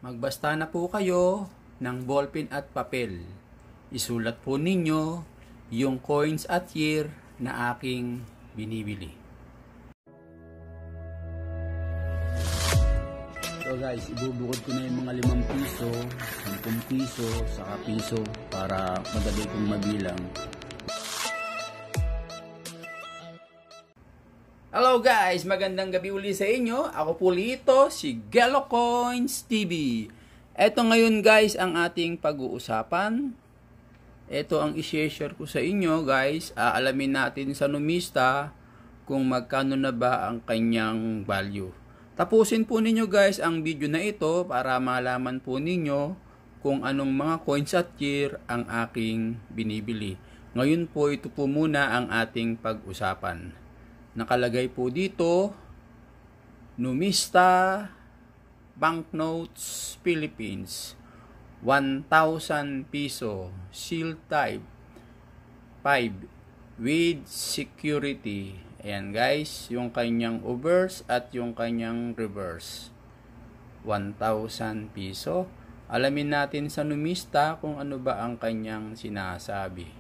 Magbasta na po kayo ng ballpen at papel. Isulat po ninyo yung coins at year na aking binibili. So guys, ibubukod ko na yung mga 5 piso, 10 piso, saka piso para madali kong mabilang. Hello guys! Magandang gabi uli sa inyo. Ako po Lito, si Gelo Coins TV. Ito ngayon guys ang ating pag-uusapan. Ito ang i-share ko sa inyo guys. Alamin natin sa numista kung magkano na ba ang kanyang value. Tapusin po ninyo guys ang video na ito para malaman po ninyo kung anong mga coins at year ang aking binibili. Ngayon po ito po muna ang ating pag-usapan. Nakalagay po dito, Numista Banknotes Philippines, 1,000 piso, seal type, 5, with security. Ayan guys, yung kanyang obverse at yung kanyang reverse. 1,000 piso. Alamin natin sa numista kung ano ba ang kanyang sinasabi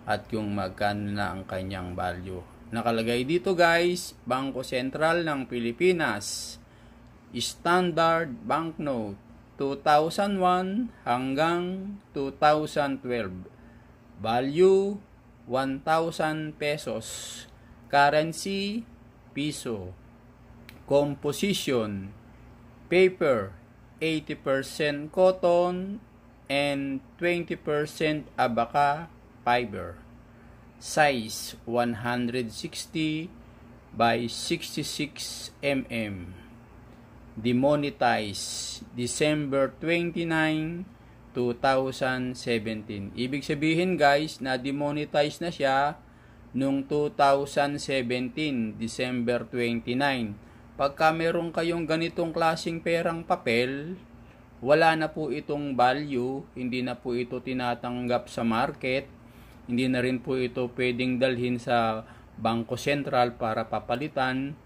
at kung magkano na ang kanyang value. Nakalagay dito guys, Bangko Sentral ng Pilipinas, Standard Banknote, 2001 hanggang 2012. Value, 1,000 pesos. Currency, piso. Composition, paper, 80% cotton and 20% abaca fiber. Size 160 by 66 mm. Demonetized December 29, 2017. Ibig sabihin guys na demonetize na siya noong 2017, December 29. Pagka meron kayong ganitong klaseng perang papel, wala na po itong value, hindi na po ito tinatanggap sa market. Hindi na rin po ito pwedeng dalhin sa Bangko Sentral para papalitan.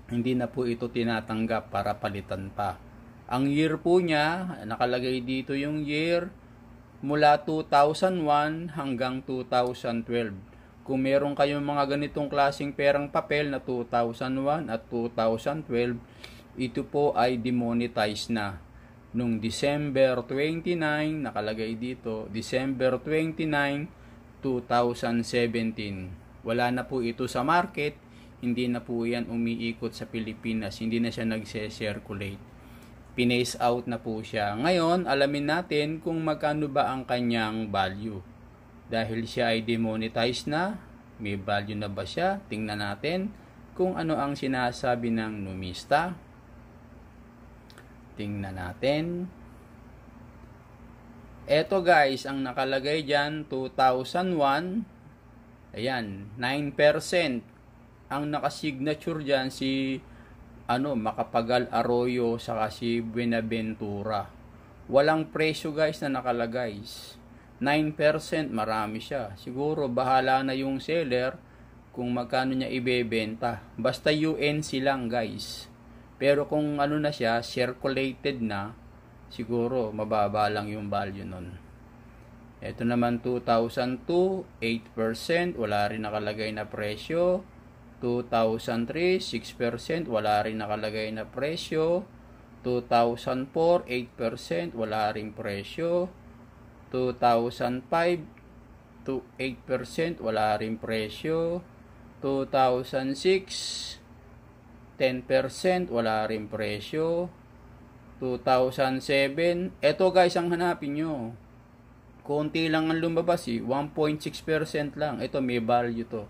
Hindi na po ito tinatanggap para palitan pa. Ang year po niya, nakalagay dito yung year mula 2001 hanggang 2012. Kung meron kayong mga ganitong klaseng perang papel na 2001 at 2012, ito po ay demonetized na. Nung December 29, nakalagay dito, December 29, 2017. Wala na po ito sa market, hindi na po yan umiikot sa Pilipinas, hindi na siya nagse-circulate. Pinace out na po siya. Ngayon, alamin natin kung magkano ba ang kanyang value. Dahil siya ay demonetized na, may value na ba siya? Tingnan natin kung ano ang sinasabi ng numista. Tingnan natin. Eto guys, ang nakalagay dyan, 2001. Ayan, 9%. Ang nakasignature dyan si Macapagal Arroyo saka si Buenaventura. Walang presyo guys na nakalagay. 9%, marami siya. Siguro bahala na yung seller kung magkano niya ibebenta. Basta UNC lang guys. Pero kung na siya, circulated na, siguro mababa lang yung value nun. Ito naman 2002, 8%, wala rin nakalagay na presyo. 2003, 6%, wala rin nakalagay na presyo. 2004, 8%, wala rin presyo. 2005, 8%, wala rin presyo. 2006, 10%, wala rin presyo. 2007, eto guys ang hanapin nyo. Konti lang ang lumabas 1.6% lang. Ito may value to.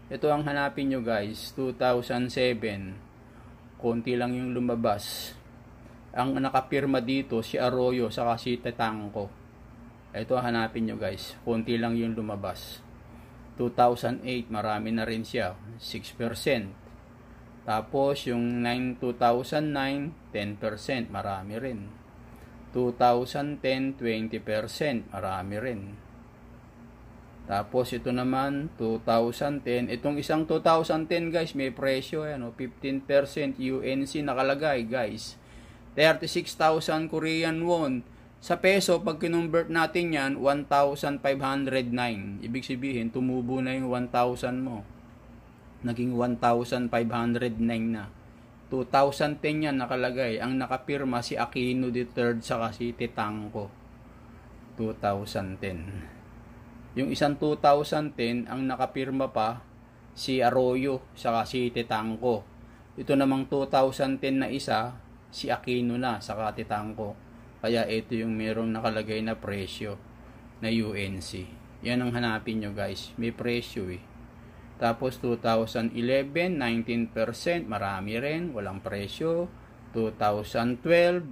Ito ang hanapin nyo guys, 2007. Konti lang yung lumabas. Ang nakapirma dito si Arroyo saka si Tetangco. Ito ang hanapin nyo guys, konti lang yung lumabas. 2008, marami na rin siya, 6%. Tapos yung 2009, 10%, marami rin. 2010, 20%, marami rin. Tapos ito naman 2010, itong isang 2010 guys may presyo 15% UNC nakalagay guys. 36,000 Korean won. Sa peso, pag kinonvert natin yan, 1,509. Ibig sabihin, tumubo na yung 1,000 mo. Naging 1,509 na. 2010 yan nakalagay. Ang nakapirma si Aquino III saka si Titanco. 2010. Yung isang 2010, ang nakapirma pa si Arroyo saka si Titanco. Ito namang 2010 na isa, si Aquino na saka Titanco. Kaya ito yung merong nakalagay na presyo na UNC. Yan ang hanapin nyo guys. May presyo eh. Tapos 2011, 19%, marami rin, walang presyo. 2012,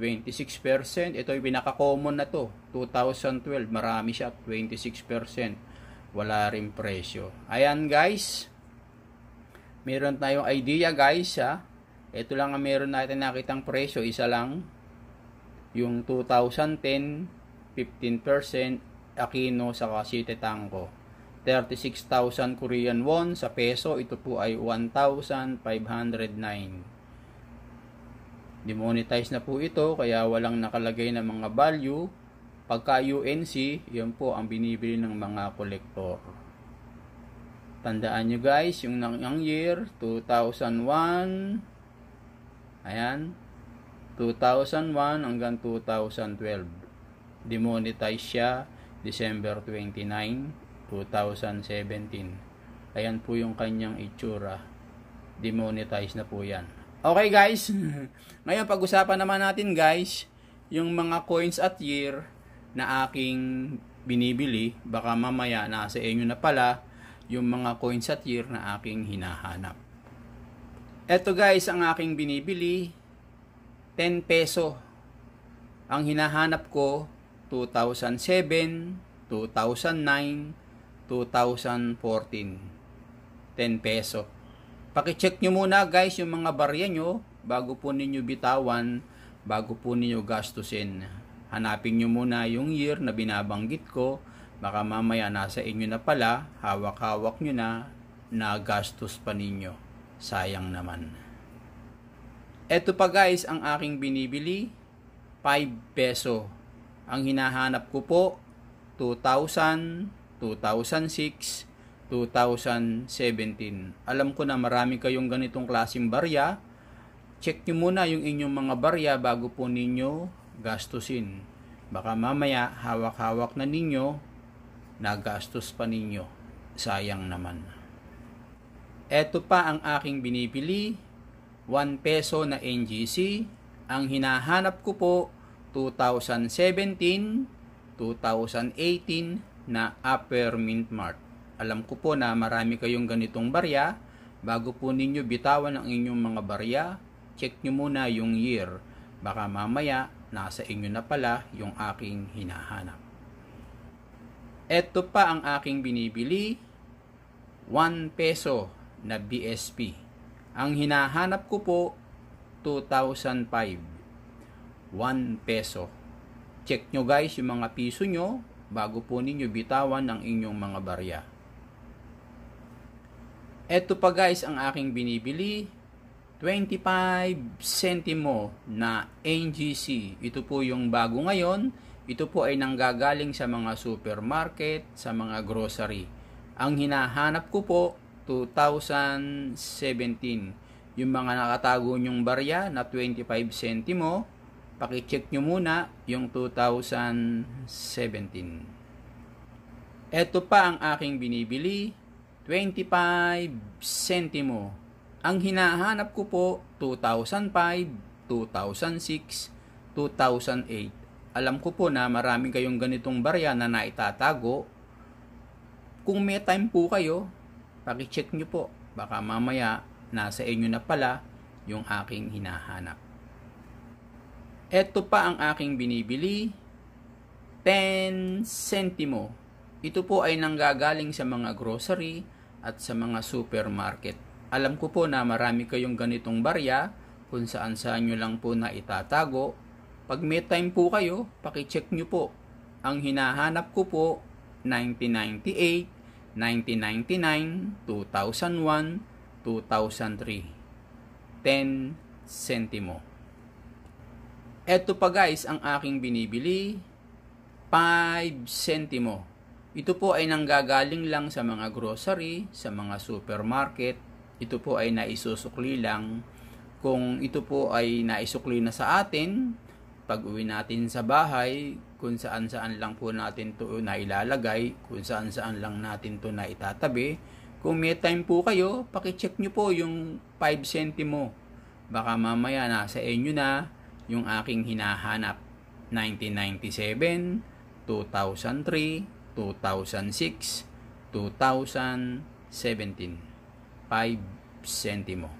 26%, ito yung pinaka-common na to. 2012, marami siya, 26%, wala rin presyo. Ayan guys, meron tayong idea guys ha. Ito lang ang meron natin nakitang presyo, isa lang. Yung 2010, 15%, Aquino saka si Titanco. 36,000 Korean won sa peso, ito po ay 1,509. Demonetize na po ito, kaya walang nakalagay na mga value. Pagka UNC, yan po ang binibili ng mga kolektor. Tandaan nyo guys, yung year 2001, ayan, 2001 hanggang 2012. Demonetize siya December 29, 2017. Ayan po yung kanyang itsura. Demonetize na po yan. Okay guys, ngayon pag-usapan naman natin guys, yung mga coins at year na aking binibili. Baka mamaya nasa inyo na pala yung mga coins at year na aking hinahanap. Eto guys, ang aking binibili, 10 peso. Ang hinahanap ko, 2007, 2009, 2014, 10 peso. Paki-check nyo muna guys yung mga barya nyo bago po ninyo bitawan, bago po ninyo gastusin. Hanapin nyo muna yung year na binabanggit ko, baka mamaya nasa inyo na pala, hawak-hawak nyo na gastos pa ninyo. Sayang naman. Eto pa guys ang aking binibili, 5 peso. Ang hinahanap ko po, 2000, 2006, 2017. Alam ko na marami kayong ganitong klaseng barya. Check nyo muna yung inyong mga barya bago po ninyo gastusin. Baka mamaya hawak-hawak na ninyo, nagastos pa ninyo. Sayang naman. Eto pa ang aking binibili, 1 peso na NGC. Ang hinahanap ko po, 2017, 2018, na Upper Mint Mart. Alam ko po na marami kayong ganitong barya. Bago po ninyo bitawan ang inyong mga barya, check nyo muna yung year. Baka mamaya nasa inyo na pala yung aking hinahanap. Ito pa ang aking binibili, 1 peso na BSP. Ang hinahanap ko po, 2005, 1 peso. Check nyo guys yung mga piso nyo bago po ninyo bitawan ang inyong mga barya. Eto pa guys ang aking binibili, 25 centimo na NGC. Ito po yung bago ngayon. Ito po ay nanggagaling sa mga supermarket, sa mga grocery. Ang hinahanap ko po, 2017. Yung mga nakatago nyong barya na 25 centimo, paki-check nyo muna yung 2017. Ito pa ang aking binibili, 25 centimo. Ang hinahanap ko po, 2005, 2006, 2008. Alam ko po na marami kayong ganitong barya na naitatago. Kung may time po kayo, paki-check nyo po. Baka mamaya nasa inyo na pala yung aking hinahanap. Ito pa ang aking binibili, 10 centimo. Ito po ay nanggagaling sa mga grocery at sa mga supermarket. Alam ko po na marami kayong ganitong barya kung saan nyo lang po na itatago. Pag may time po kayo, paki-check nyo po. Ang hinahanap ko po, 1998, 1999, 2001, 2003. 10 centimo. Eto pa guys, ang aking binibili, 5 sentimo. Ito po ay nanggagaling lang sa mga grocery, sa mga supermarket. Ito po ay naisusukli lang. Kung ito po ay naisukli na sa atin, pag uwi natin sa bahay, kung saan-saan lang po natin to na ilalagay, kung saan-saan lang natin to na itatabi. Kung may time po kayo, pakicheck nyo po yung 5 sentimo. Baka mamaya nasa inyo na yung aking hinahanap. 1997, 2003, 2006, 2017. 5 sentimo.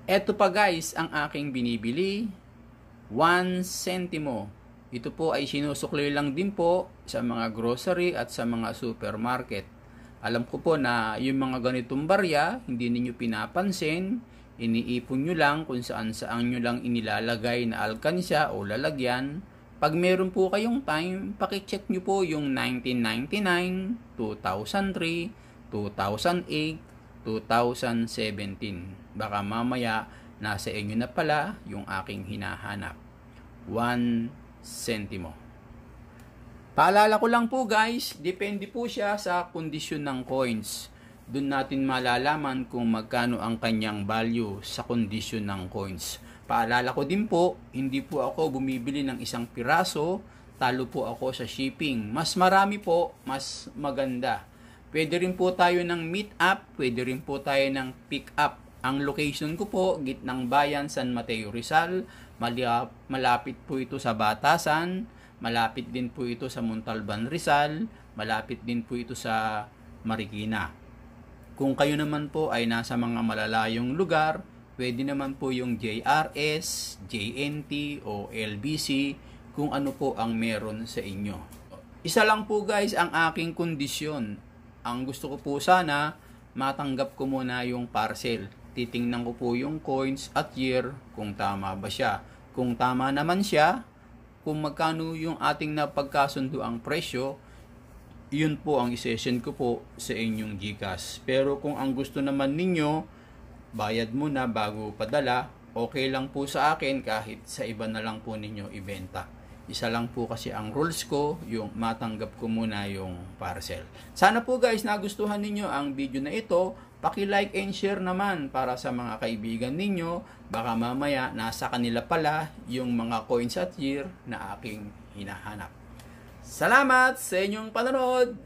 Eto pa guys, ang aking binibili, 1 sentimo. Ito po ay sinusukli lang din po sa mga grocery at sa mga supermarket. Alam ko po na yung mga ganitong barya, hindi ninyo pinapansin, iniipon nyo lang kung saan-saan nyo lang inilalagay na alkansya o lalagyan. Pag meron po kayong time, pakicheck nyo po yung 1999, 2003, 2008, 2017. Baka mamaya nasa inyo na pala yung aking hinahanap. 1 sentimo. Paalala ko lang po guys, depende po siya sa kondisyon ng coins. Doon natin malalaman kung magkano ang kanyang value sa kondisyon ng coins. Paalala ko din po, hindi po ako bumibili ng isang piraso, talo po ako sa shipping. Mas marami po, mas maganda. Pwede rin po tayo ng meet up, pwede rin po tayo ng pick up. Ang location ko po, gitnang bayan San Mateo Rizal, malapit po ito sa Batasan, malapit din po ito sa Montalban Rizal, malapit din po ito sa Marikina. Kung kayo naman po ay nasa mga malalayong lugar, pwede naman po yung JRS, JNT o LBC kung ano po ang meron sa inyo. Isa lang po guys ang aking kondisyon. Ang gusto ko po sana, matanggap ko muna yung parcel. Titingnan ko po yung coins at year kung tama ba siya. Kung tama naman siya, kung magkano yung ating napagkasundo ang presyo, yun po ang isesend ko po sa inyong GCash. Pero kung ang gusto naman ninyo, bayad muna bago padala, okay lang po sa akin kahit sa iba na lang po ninyo ibenta. Isa lang po kasi ang rules ko, yung matanggap ko muna yung parcel. Sana po guys nagustuhan ninyo ang video na ito. Paki-like and share naman para sa mga kaibigan ninyo. Baka mamaya nasa kanila pala yung mga coins at year na aking hinahanap. Salamat sa inyong panonood!